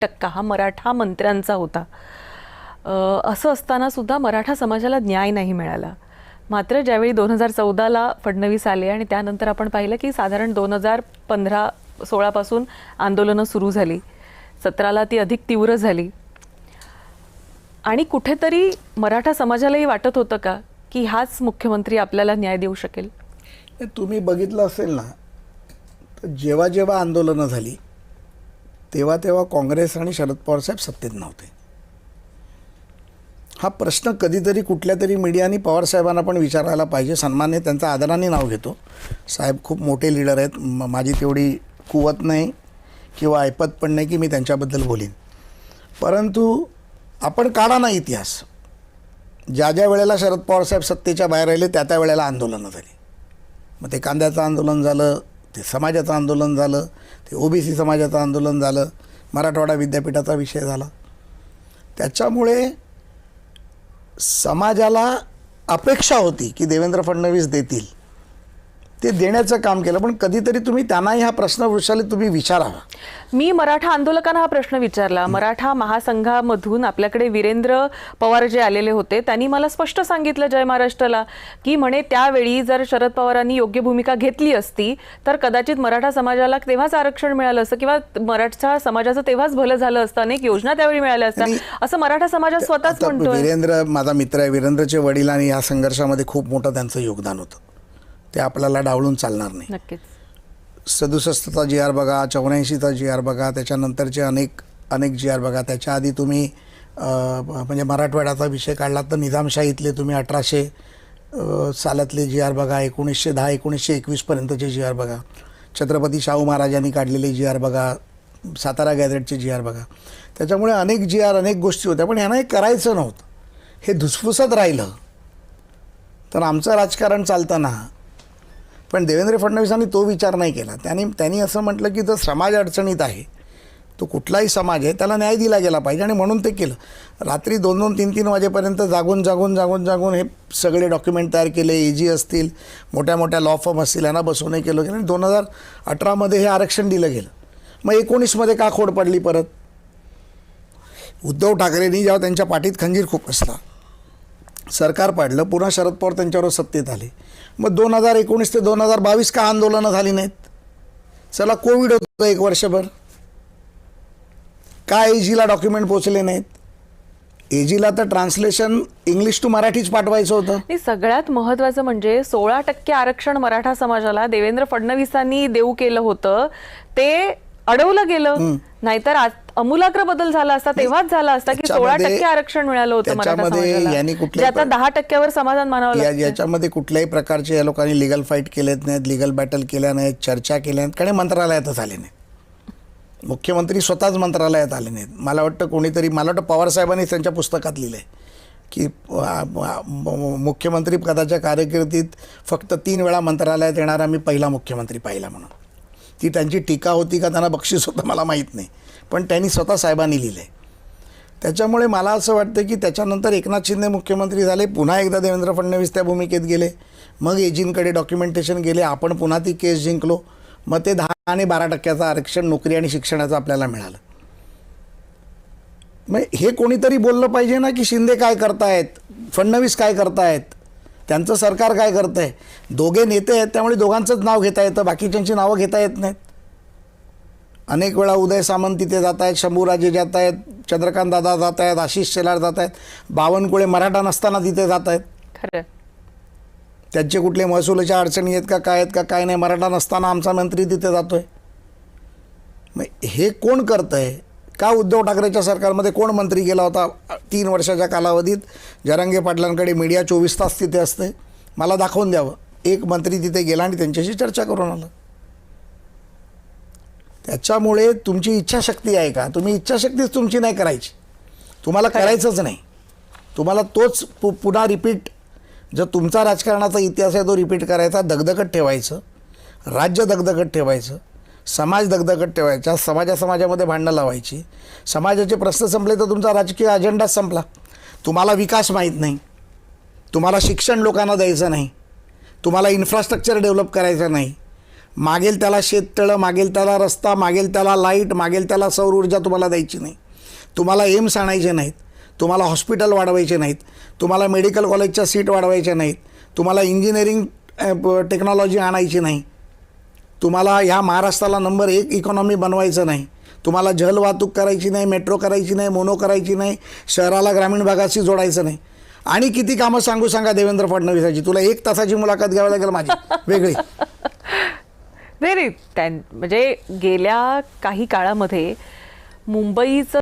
टक्का हा मराठा मंत्र्यांचा होता. असं असताना सुद्धा मराठा समाजाला न्याय नाही मिळाला. मात्र ज्यावेळी 2014ला फडणवीस आले आणि त्यानंतर आपण पाहिलं की साधारण 2015-16 पासून आंदोलनं सुरू झाली, 17ला ती अधिक तीव्र झाली आणि कुठेतरी मराठा समाजालाही वाटत होतं का की हाच मुख्यमंत्री आपल्याला न्याय देऊ शकेल? तुम्ही बघितलं असेल ना, तर जेव्हा जेव्हा आंदोलनं झाली तेव्हा तेव्हा काँग्रेस आणि शरद पवार साहेब सत्तेत नव्हते. हा प्रश्न कधीतरी कुठल्या तरी मीडियाने पवार साहेबांना पण विचारायला पाहिजे. सन्मान्य त्यांचं आदराने नाव घेतो, साहेब खूप मोठे लीडर आहेत, माझी तेवढी कुवत नाही किंवा ऐपत पण नाही की मी त्यांच्याबद्दल बोलीन. परंतु आपण काढा ना इतिहास, ज्या ज्या वेळेला शरद पवार साहेब सत्तेच्या बाहेर राहिले त्या त्या वेळेला आंदोलनं झाली. मग ते कांद्याचं आंदोलन झालं, ते समाजाचं आंदोलन झालं, ते ओबीसी समाजाचं आंदोलन झालं, मराठवाडा विद्यापीठाचा विषय झाला. त्याच्यामुळे समाजाला अपेक्षा होती की देवेंद्र फडणवीस देतील, ते देण्याचं काम केलं. पण कधीतरी तुम्ही त्यांनाही हा प्रश्न वृषाली तुम्ही विचारावा. मी मराठा आंदोलकांना हा प्रश्न विचारला. मराठा महासंघामधून आपल्याकडे वीरेंद्र पवार जे आलेले होते त्यांनी मला स्पष्ट सांगितलं जय महाराष्ट्राला की म्हणे त्यावेळी जर शरद पवारांनी योग्य भूमिका घेतली असती तर कदाचित मराठा समाजाला तेव्हाच आरक्षण मिळालं असतं किंवा मराठा समाजाचं तेव्हाच भलं झालं असतं, अनेक योजना त्यावेळी मिळाल्या असत्या, असं मराठा समाजात स्वतःच म्हणतोय. वीरेंद्र माझा मित्र आहे, वीरेंद्रचे वडील आणि या संघर्षामध्ये खूप मोठं त्यांचं योगदान होतं, ते आपल्याला डावलून चालणार नाही. नक्कीच 67चा जी आर बघा, 84चा जी आर बघा, त्याच्यानंतरचे अनेक जी आर बघा. त्याच्या आधी तुम्ही म्हणजे मराठवाड्याचा विषय काढला तर निजामशाहीतले तुम्ही 1800 सालातले जी आर बघा, 1910 1921 पर्यंतचे जी आर बघा, छत्रपती शाहू महाराजांनी काढलेले जी आर बघा, सातारा गॅझेटचे जी आर बघा. त्याच्यामुळे अनेक जी आर, अनेक गोष्टी होत्या. पण यांना हे करायचं नव्हतं, हे धुसफुसत राहिलं तर आमचं राजकारण चालताना. पण देवेंद्र फडणवीसांनी तो विचार नाही केला. त्यांनी असं म्हटलं की जर समाज अडचणीत आहे, तो कुठलाही समाज आहे, त्याला न्याय दिला गेला पाहिजे आणि म्हणून ते केलं. रात्री 2-2, 3-3 वाजेपर्यंत जागून हे सगळे डॉक्युमेंट तयार केले. एजी असतील, मोठ्या मोठ्या लॉ फर्म असतील, यांना बसवून केलं गेलं आणि 2018मध्ये हे आरक्षण दिलं गेलं. मग 19मध्ये का खोड पडली परत? उद्धव ठाकरेंनी जेव्हा त्यांच्या पाठीत खंजीर खूप असला, सरकार पाडलं, पुन्हा शरद पवार त्यांच्यावर सत्तेत आले. मग 2019 ते 2022 का आंदोलनं झाली नाहीत? चला कोविड होतं 1 वर्षभर, का एजीला डॉक्युमेंट पोचले नाहीत? एजीला तर ट्रान्सलेशन इंग्लिश टू मराठीच पाठवायचं होतं. सगळ्यात महत्त्वाचं म्हणजे 16% आरक्षण मराठा समाजाला देवेंद्र फडणवीसांनी देऊ केलं होतं, ते अडवलं गेलं. नाहीतर अमूलाग्र बदल झाला असता, तेव्हाच झाला असता की 16% आरक्षण मिळालं होतं मराठा समाजाला, जे आता 10%वर समाधान मानावं लागतं. याच्यामध्ये कुठल्याही प्रकारचे या लोकांनी लिगल फाईट केलेत नाहीत, लिगल बॅटल केल्या नाहीत, चर्चा केल्या नाहीत, कारण मंत्रालयातच आले नाहीत. मुख्यमंत्री स्वतःच मंत्रालयात आले नाहीत. मला वाटतं पवार साहेबांनी त्यांच्या पुस्तकात लिहिलं आहे की मुख्यमंत्री पदाच्या कारकिर्दीत फक्त 3 वेळा मंत्रालयात येणारा मी पहिला मुख्यमंत्री पाहिला म्हणून. ती त्यांची टीका होती का त्यांना बक्षीस होतं मला माहीत नाही, पण त्यांनी स्वतः साहेबांनी लिहिलं आहे. त्याच्यामुळे मला असं वाटतं की त्याच्यानंतर एकनाथ शिंदे मुख्यमंत्री झाले, पुन्हा एकदा देवेंद्र फडणवीस त्या भूमिकेत गेले, मग एजींकडे डॉक्युमेंटेशन गेले, आपण पुन्हा ती केस जिंकलो. मग ते 10 आणि 12% आरक्षण नोकरी आणि शिक्षणाचं आपल्याला मिळालं. मग हे कोणीतरी बोललं पाहिजे ना की शिंदे काय करतायत, फडणवीस काय करतायत, त्यांचं सरकार काय करतं आहे. दोघे नेते आहेत त्यामुळे दोघांचंच नाव घेता येतं, बाकीच्यांची नावं घेता येत नाहीत. अनेक वेळा उदय सामंत तिथे जात आहेत, शंभूराजे जात आहेत, चंद्रकांत दादा जात आहेत, आशिष शेलार जात आहेत, बावनकुळे मराठा नसताना तिथे जात आहेत. खरं त्यांचे कुठले महसुलाच्या अडचणी आहेत का काय आहेत का काय नाही, मराठा नसताना आमचा मंत्री तिथे जातोय. मग हे कोण करतं आहे? का उद्धव ठाकरेच्या सरकारमध्ये कोण मंत्री गेला होता 3 वर्षाच्या कालावधीत? जरांगे पाटलांकडे मीडिया 24 तास तिथे असते, मला दाखवून द्यावं. एक मंत्री तिथे गेला आणि त्यांच्याशी चर्चा करून आला. त्याच्यामुळे तुमची इच्छाशक्ती आहे का? तुम्ही इच्छाशक्तीच तुमची नाही करायची, तुम्हाला करायचंच नाही. तुम्हाला तोच पुन्हा रिपीट, जर तुमचा राजकारणाचा इतिहास आहे तो रिपीट करायचा, दगदगत ठेवायचं, राज्य दगदगत ठेवायचं, समाज दगदगत ठेवायचा, समाजामध्ये भांडणं लावायची. समाजाचे प्रश्न संपले तर तुमचा राजकीय अजेंडाच संपला. तुम्हाला विकास माहीत नाही, तुम्हाला शिक्षण लोकांना द्यायचं नाही, तुम्हाला इन्फ्रास्ट्रक्चर डेव्हलप करायचं नाही, मागेल त्याला शेततळं, मागेल त्याला रस्ता, मागेल त्याला लाईट, मागेल त्याला सौर ऊर्जा तुम्हाला द्यायची नाही. तुम्हाला एम्स आणायचे नाहीत, तुम्हाला हॉस्पिटल वाढवायचे नाहीत, तुम्हाला मेडिकल कॉलेजच्या सीट वाढवायच्या नाहीत, तुम्हाला इंजिनिअरिंग टेक्नॉलॉजी आणायची नाही, तुम्हाला ह्या महाराष्ट्राला नंबर 1 इकॉनॉमी बनवायचं नाही, तुम्हाला जल वाहतूक करायची नाही, मेट्रो करायची नाही, मोनो करायची नाही, शहराला ग्रामीण भागाशी जोडायचं नाही. आणि किती कामं सांगू सांगा देवेंद्र फडणवीसाची. तुला 1 तासाची मुलाखत घ्यावी लागेल माझी वेगळी. नाही म्हणजे गेल्या काही काळामध्ये मुंबईचं